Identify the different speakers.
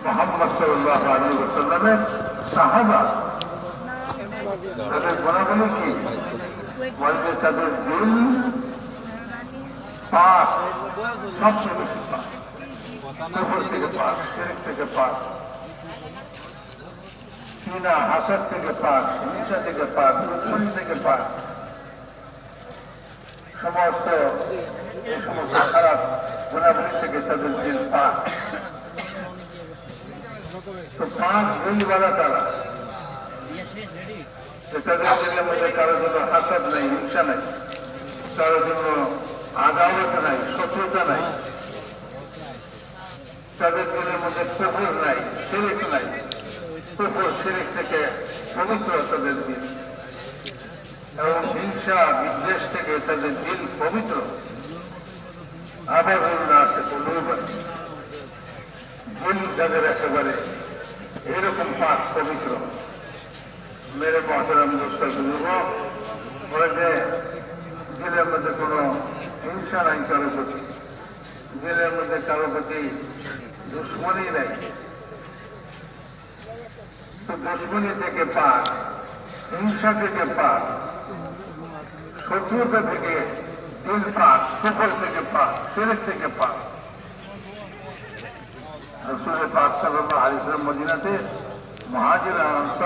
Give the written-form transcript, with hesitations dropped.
Speaker 1: মুহাম্মদ সাল্লাল্লাহু আলাইহি ওয়াসাল্লামের সাহাবা। তাদের গুণাবলী কি? বলবে তাদের দিল পাক, সবচেয়ে বেশি পাক, কুফর থেকে পাক, শিরক থেকে পাক, সিনা হাসাদ থেকে পাক, হিংসা থেকে পাক, দুশ্মনী থেকে পাক, সমস্ত এই সমস্ত খারাপ গুণাবলী থেকে তাদের দিল পাক। তো পাঁচ দিলওয়ালা তারা, তাদের দিলের মধ্যে কারোর জন্য হাসাদ নাই, হিংসা নাই, কারোর জন্য আদালত নাই, শত্রুতা নাই, তাদের দিলের মধ্যে কুফর নাই, শিরক নাই, কুফর শিরক থেকে পবিত্র তাদের দিল, এবং হিংসা বিদ্বেষ থেকে তাদের দিল পবিত্র। আবার আছে কুলুবান, দিল যাদের একেবারে এরকম পাক পবিত্র। মেরে মহতরম দোস্তার বুজুর্গ, বলে যে দিলের মধ্যে কোনো হিংসা নাই কারো প্রতি, দিলের মধ্যে কারো প্রতি দুশ্মনী নাই। তো দুশ্মনী থেকে পাক, হিংসা থেকে পাক, শত্রুতা থেকে দিল পাক, কুফর থেকে পাক, শিরক থেকে পাক। রাসূল পাক সাল্লাল্লাহু আলাইহি ওয়াসাল্লাম মদিনাতে মুহাজির আর আনসার